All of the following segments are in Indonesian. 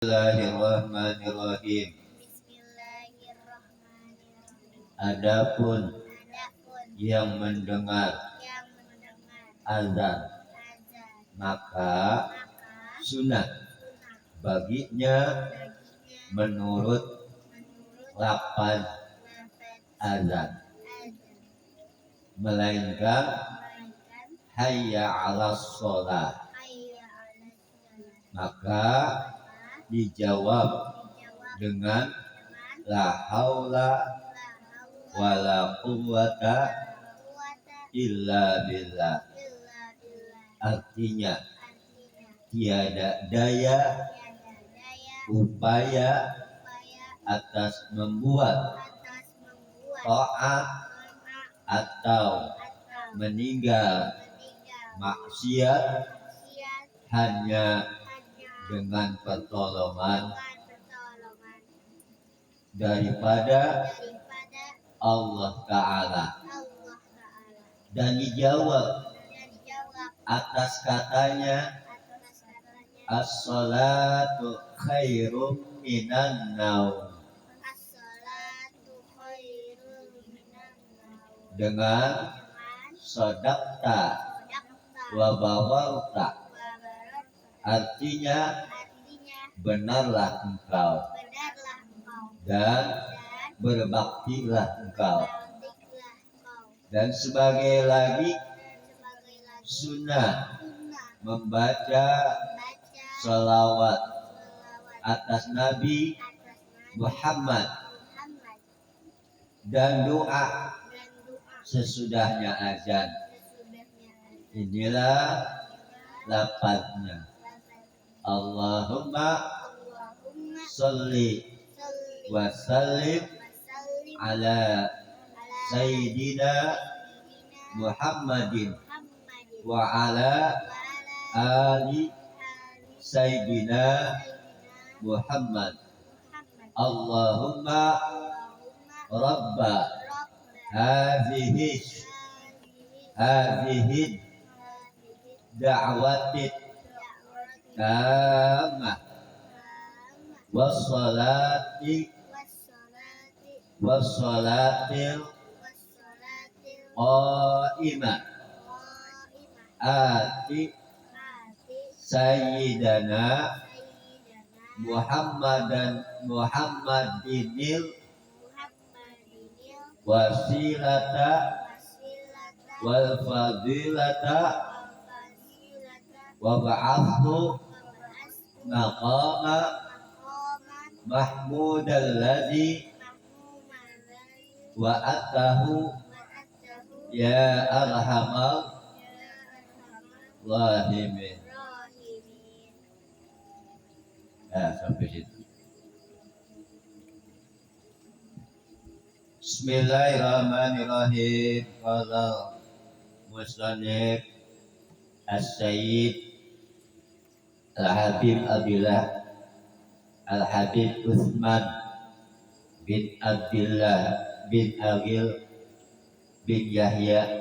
Bismillahirrahmanirrahim. Adapun yang mendengar azan, maka sunat baginya menurut lafaz azan, melainkan hayya 'alas shalah, maka dijawab dengan la haula wala quwwata illa billah. Artinya tiada daya upaya atas membuat taat atau meninggal maksiat hanya dengan pertolongan daripada Allah Ta'ala. Dan dijawab atas katanya as-salatu khairum minan naum, dengan sodakta wa bawarta, artinya benarlah engkau dan berbaktilah engkau. Dan sebagai lagi sunnah membaca salawat atas Nabi Muhammad dan doa sesudahnya azan. Inilah lafaznya. Allahumma sholli wa sallim ala sayyidina Muhammadin wa ala ali sayyidina Muhammad. Allahumma rabba hadhihi da'watit tamah wassalatil qa'imah ati sayyidana Muhammadinil wasilata wal fadilata wa ba'athu maqama mahmudal ladzi wa atahu ya arhamar rahimin. Sampai situ. Bismillahirrahmanirrahim. Qala musannif as-sayyid al-habib Abdullah al-habib Utsman bin Abdullah bin Agil bin Yahya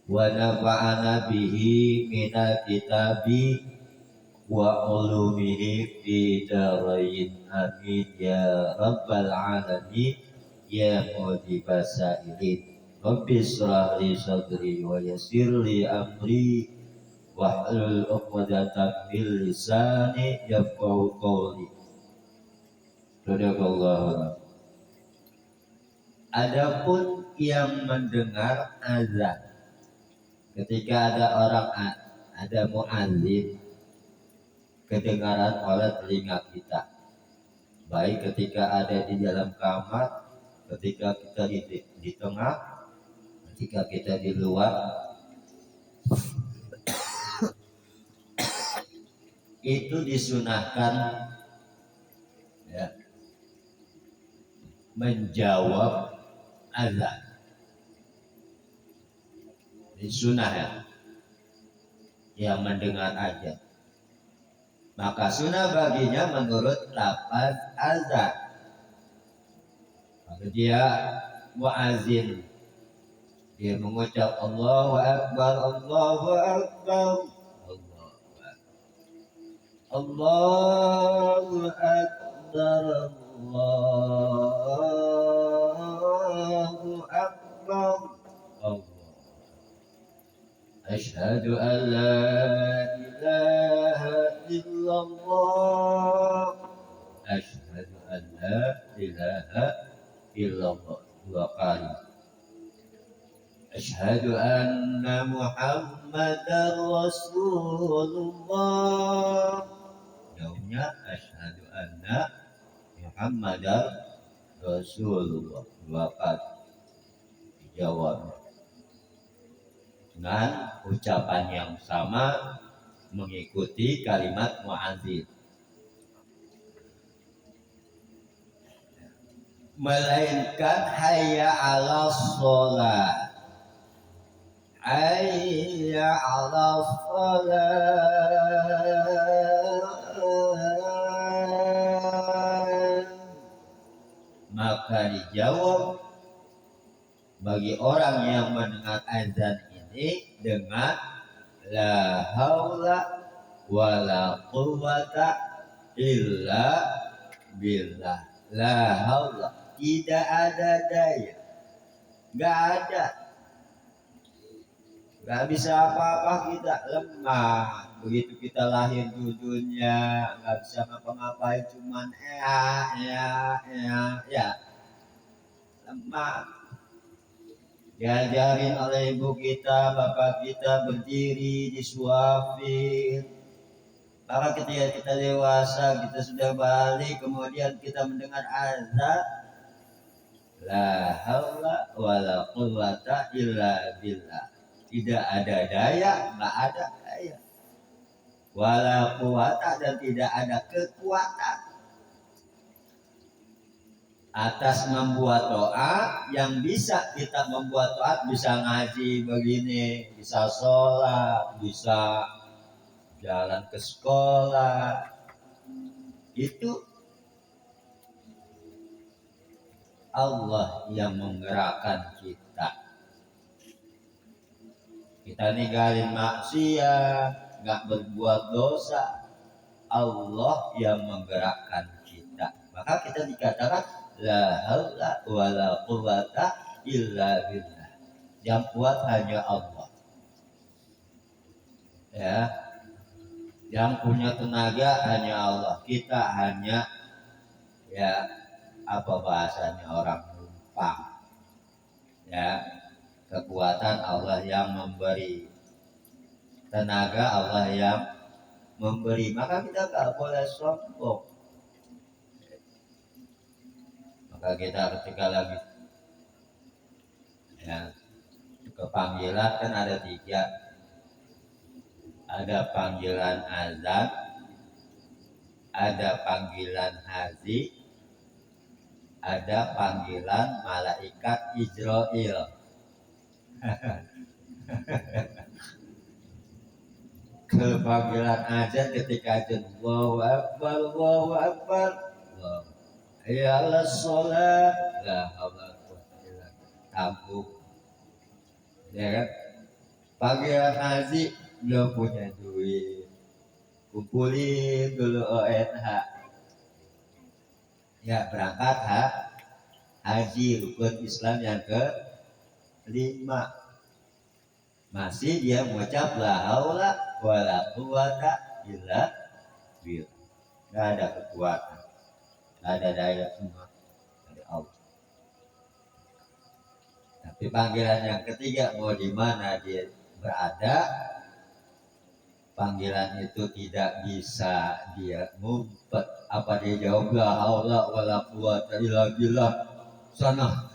wa nafa'ana bihi minal kitabi wa ulumihi fi darain amin ya rabbal alamin ya mujibas sa'ilin. Rabbi shrah li sadri wa yassir li amri wahlul 'uqdatam min lisani yafqahu qawli. Sadaqallahu. Adapun yang mendengar azan, ketika ada orang ada muadzin kedengaran oleh telinga kita, baik ketika ada di dalam kamar, ketika kita di tengah, ketika kita di luar, itu disunahkan ya, menjawab azan. Ini sunnah ya, yang mendengar azan. Maka sunnah baginya menurut lafaz azan. Maka dia muazin, dia mengucap Allahu Akbar, Allahu Akbar, Allahu Akbar. Allahu Akbar, Allahu Akbar. Allah. Asyhadu an la ilaha illallah. Asyhadu an la ilaha illallah. Dua kali. Asyhadu anna Muhammadar Rasulullah. Jauhnya asyhadu anna Muhammadar Rasulullah. Dua kali dijawab dengan ucapan yang sama mengikuti kalimat muadzin. Melainkan hayya 'alas shalah. Hayya 'alas shalah. Maka dijawab bagi orang yang mendengar azan ini dengan la haula wala quwwata illa billah. La haula, tidak ada daya, nggak bisa apa-apa, kita lemah. Begitu kita lahir di dunia nggak bisa ngapa-ngapain, cuman ya lemah. Diajarin oleh ibu kita, bapak kita berdiri, disuapin. Maka ketika kita dewasa, kita sudah balik, kemudian kita mendengar azan, la haula wala quwwata illa billah. Tidak ada daya, nggak ada daya. Wala quwwata, dan tidak ada kekuatan atas membuat doa. Yang bisa kita membuat doa, bisa ngaji begini, bisa sholat, bisa jalan ke sekolah. Itu Allah yang menggerakkan kita. Kita ninggalin maksiat, nggak berbuat dosa, Allah yang menggerakkan kita. Maka kita dikatakan la haula wala quwwata illa billah. Yang kuat hanya Allah. Ya. Yang punya tenaga hanya Allah. Kita hanya ya apa bahasanya, orang numpang. Ya, kekuatan Allah yang memberi, tenaga Allah yang memberi. Maka kita nggak boleh sombong. Maka kita ketika lagi ya kepanggilan kan ada 3. Ada panggilan azan, ada panggilan haji, ada panggilan malaikat Israil. Ke panggilan azan ketika azan, Allahu Akbar, Allahu Akbar, ya Allah sholat, la haula quwwata illa billah. Tampuk, ya kan? Panggilan haji, belum punya duit, kumpulin dulu ONH, ya berangkat haji, rukun Islam yang ke-5. Masih dia mengucap la haula wala quwwata illa billah. Nggak ada kekuatan, nggak ada daya, semua dari Allah. Tapi panggilan yang ketiga, mau di mana dia berada, panggilan itu tidak bisa dia ngumpet. Apa dia jawab la haula wala quwwata illa billah sana?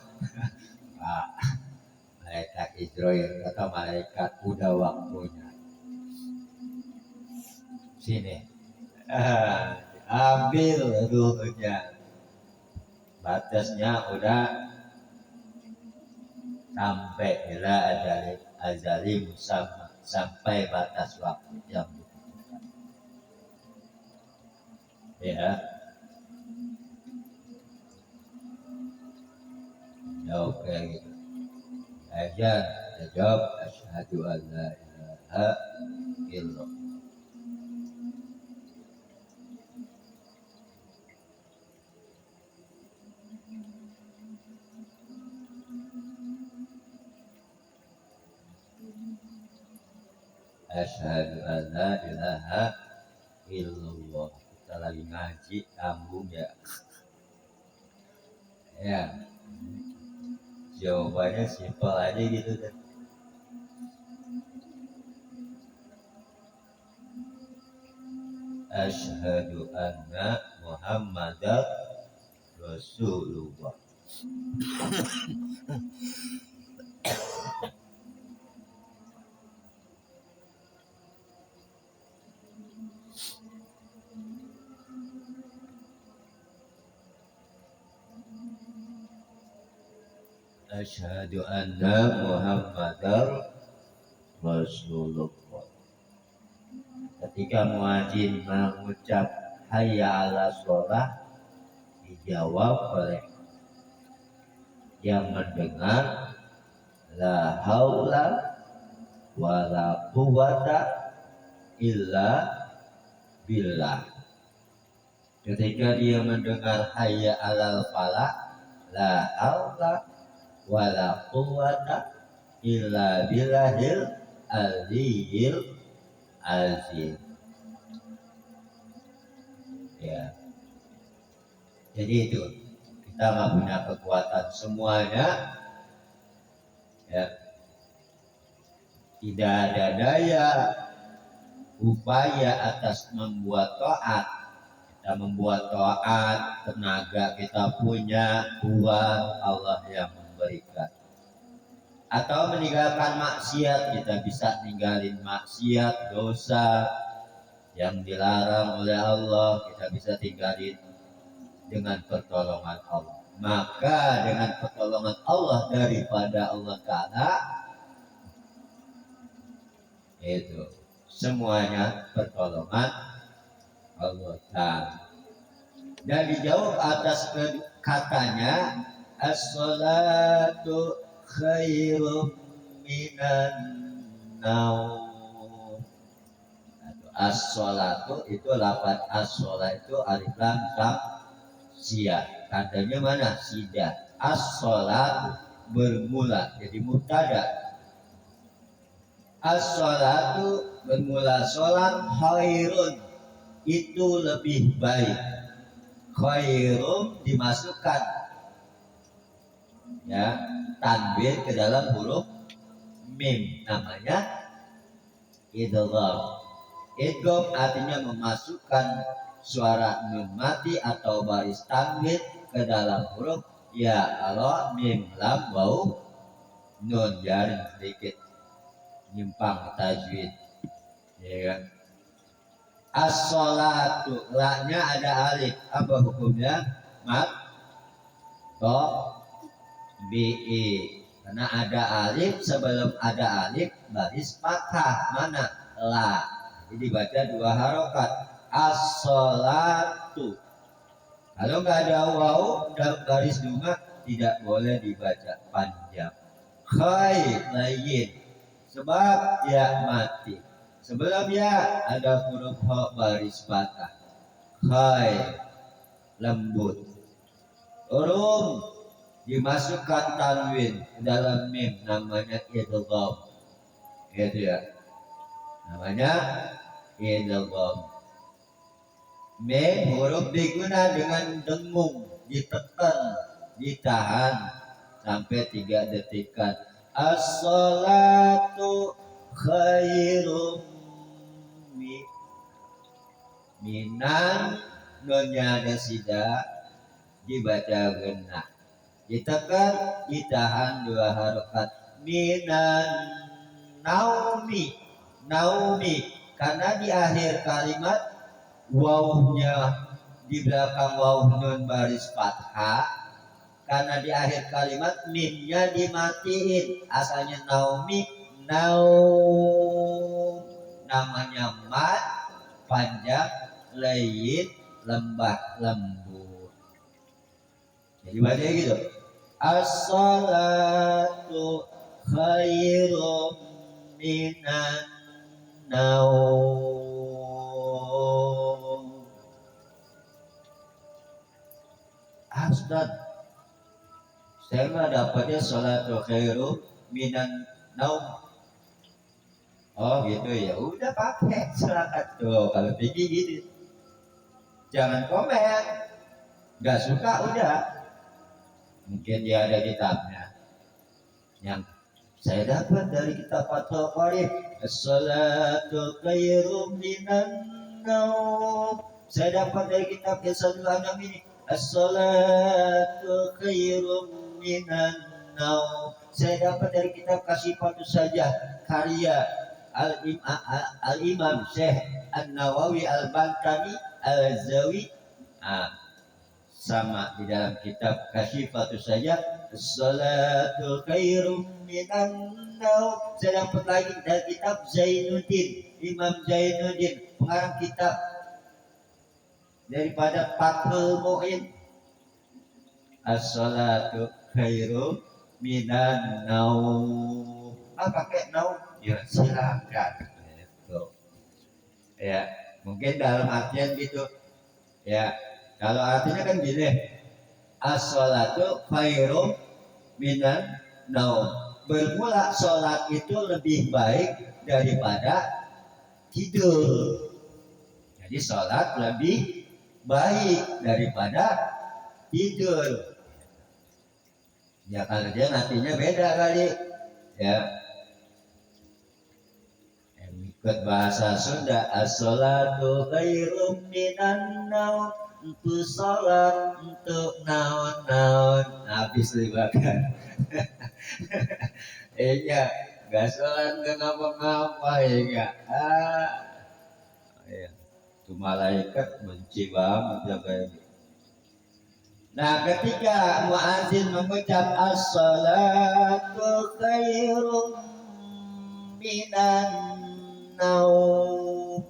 Malaikat Israil kata malaikat, udah waktunya. Sini, ambil ruhnya. Batasnya udah sampai ila azali musamma, sampai batas waktu yang ditentukan. Ya. Jawab kayak gitu. Azan, jawab asyhadu an la ilaha illallah. Asyhadu an la ilaha illallah. Kita lagi ngaji nyambung ya. Ya, jawabannya simpel aja gitu kan. Asyhadu anna Muhammadar Rasulullah. Asyhadu anna Muhammadar Rasulullah. Ketika muadzin mengucap hayya 'ala shalah, dijawab oleh yang mendengar la haula wala quwwata illa billah. Ketika dia mendengar hayya 'alal falah, la haula wala quwwata illa billahil aliyyil azim. Ya. Jadi itu kita nggak punya kekuatan semuanya. Ya. Tidak ada daya upaya atas membuat taat. Kita membuat taat, tenaga kita punya, kuat, Allah yang memberikan. Atau meninggalkan maksiat, kita bisa ninggalin maksiat, dosa yang dilarang oleh Allah, kita bisa tinggalin dengan pertolongan Allah. Maka dengan pertolongan Allah daripada Allah Ta'ala, itu semuanya pertolongan Allah Ta'ala. Dan dijawab atas katanya as-salatu khairum minan naum. As-salatu itu lafaz as-salat itu alif lam tam sia. Tandanya mana? Sida. As-salatu bermula jadi mubtada. As-salatu bermula salat, khairun itu lebih baik. Khairum dimasukkan ya tanwin ke dalam huruf mim, namanya idgham. Idgham artinya memasukkan suara nun mati atau baris tanwin ke dalam huruf ya. Kalau mim lam waw nun, jaring sedikit nyimpang tajwid ya kan. As-sholatu, la-nya ada alif, apa hukumnya? Mat to bi, karena ada alif, sebelum ada alif baris fathah, mana? La. Jadi dibaca dua harokat. As-sholatu. Kalau nggak ada waw dan baris duma, tidak boleh dibaca panjang. Khair layin, sebab ya mati. Sebelum ya ada huruf ha baris fathah. Khair lembut. Rum dimasukkan tanwin dalam mim, namanya idgham. Gitu ya. Namanya idgham. Mim huruf diguna dengan dengung, ditekan, ditahan sampai 3 detikan. As-sholatu khairum minan, nunnya ada sida, dibaca genah, ditekan, ditahan 2 harokat. Minan naumi, naumi karena di akhir kalimat wawnya di belakang waw nun baris fathah, karena di akhir kalimat mimnya dimatiin. Asalnya naumi, naum, namanya mat panjang, layin lembah lembut. Jadi baca gitu. As-salatu khairum minan naum. Ustaz, saya mah dapatnya salatu khairum minan naum. Oh gitu ya, udah pakai silakan tuh kalau tinggi gitu. Jangan komen, nggak suka udah. Mungkin dia ada kitabnya yang saya dapat dari kitab Fathul Qorib, as-salatu khairum minan naum. Saya dapat dari kitab Yasadul Anam ini, as-salatu khairum minan naum. Saya dapat dari kitab Kasifatus Sajah karya Al-Imam Syekh An-Nawawi Al-Bantani Al-Zawi. Nah, sama di dalam kitab Kasyifatus saja, Salatul khairum minan naum. Saya dapat lagi dari kitab Zainuddin, Imam Zainuddin, pengarang kitab daripada Fathul Mu'in, As-salatu khairum minan naum. Pakai naum? Ya silakan. Gitu. Ya, mungkin dalam artian gitu. Ya, kalau artinya kan gini, as-sholatu khairum minan naum. Bermula sholat itu lebih baik daripada tidur. Jadi sholat lebih baik daripada tidur. Ya kalau dia nantinya beda kali. Ya, yang ikut bahasa Sunda, as-sholatu khairum minan naum. Untuk sholat, untuk naon-naon habis libatkan. Iya, nggak sholat nggak ngapa-ngapa ya. Iya. Itu malaikat benci banget ya kayak gitu. Nah, ketika muadzin mengucap as-salatu khairum minan naum,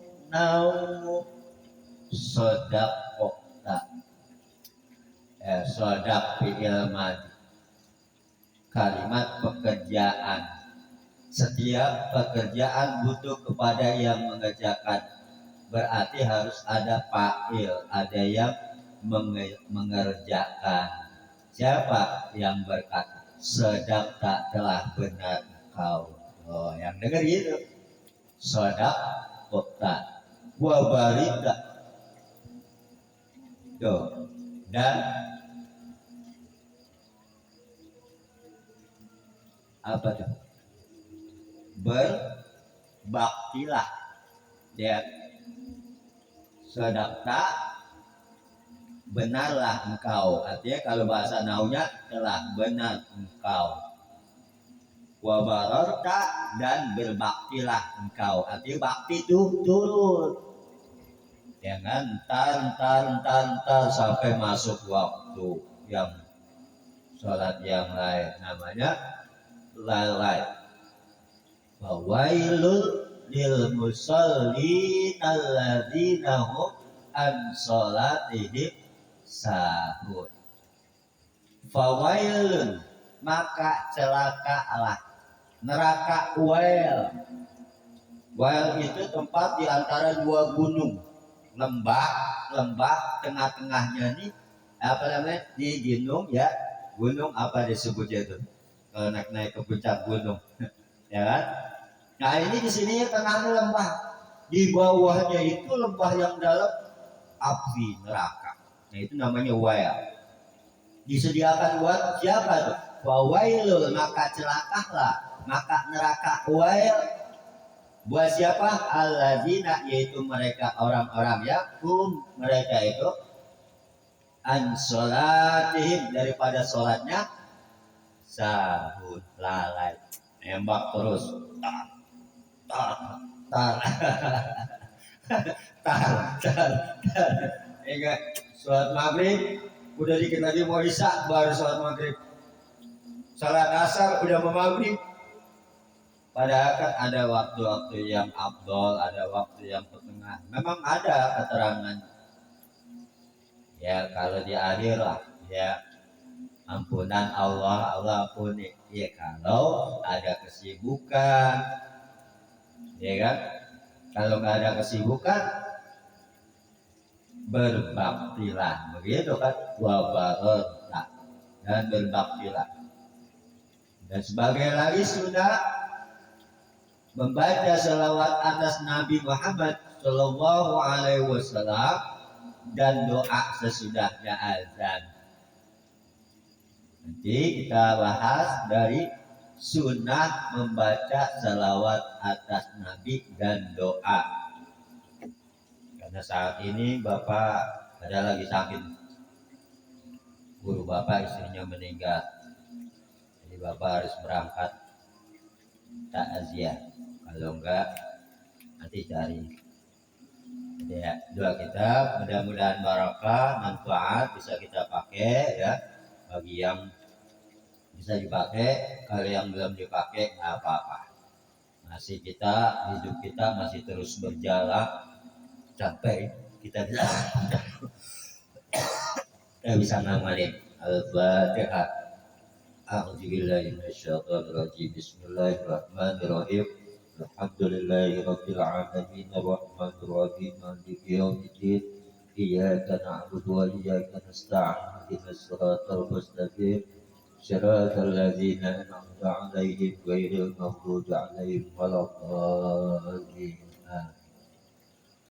sodako. Sodak fi'il madi, kalimat pekerjaan. Setiap pekerjaan butuh kepada yang mengerjakan. Berarti harus ada fa'il, ada yang mengerjakan. Siapa yang berkata? Sedakta, telah benar engkau. Oh, yang dengar gitu. Sodak kota, wabarita. Tuh. Dan apa tuh? Berbaktilah. Ya, sedakta, benarlah engkau. Artinya kalau bahasa naunya telah benar engkau. Wabarorta, dan berbaktilah engkau. Artinya bakti itu turun. Jangan ntar sampai masuk waktu yang sholat yang lain, namanya lalai. Fawailul lil musallin alladzina hum an sholatihim sahun. Fawailun, maka celakalah. Neraka wail. Wail itu tempat di antara dua gunung. Lembah tengah-tengahnya nih apa namanya di gunung ya, gunung apa disebutnya itu kalau naik ke puncak gunung ya kan. Nah ini di sini tengahnya lembah, di bawahnya itu lembah yang dalam api neraka. Nah itu namanya wail. Disediakan buat siapa tuh? Wailul, maka celakalah, maka neraka wail buat siapa? Alladzina, yaitu mereka orang-orang yang mereka itu an sholatihim, daripada sholatnya sahun, lalai, nembak terus tar ingat sholat maghrib udah dikit lagi mau isya baru sholat maghrib, sholat asar udah mau maghrib. Padahal kan ada waktu-waktu yang afdol, ada waktu yang pertengahan. Memang ada keterangan. Ya kalau di akhir lah, ya ampunan Allah, Allah ampuni. Ya kalau ada kesibukan, ya kan? Kalau nggak ada kesibukan, berbaktilah, begitu kan? Wabarakatuh, dan berbaktilah. Dan sebagai lagi sudah membaca salawat atas Nabi Muhammad Shallallahu Alaihi Wasallam dan doa sesudahnya azan. Nanti kita bahas dari sunnah membaca salawat atas Nabi dan doa. Karena saat ini Bapak ada lagi sakit, guru Bapak istrinya meninggal, jadi Bapak harus berangkat takziah. Kalau enggak nanti cari. Ya, doa kita mudah-mudahan barokah, manfaat bisa kita pakai ya. Bagi yang bisa dipakai, kalau yang belum dipakai nggak apa-apa. Masih hidup kita masih terus berjalan sampai kita bisa ngamalin. Al-Fatihah. A'udzubillahi minasyaitonirrajim. Bismillahirrahmanirrahim. Alhamdulillahi rabbil alamin arrahmanir rahim maliki yaumiddin. Iyyaka na'budu wa iyyaka nasta'in. Ihdinas siratal mustaqim. Shiratal ladzina an'amta 'alaihim ghairil maghdubi 'alaihim waladdallin.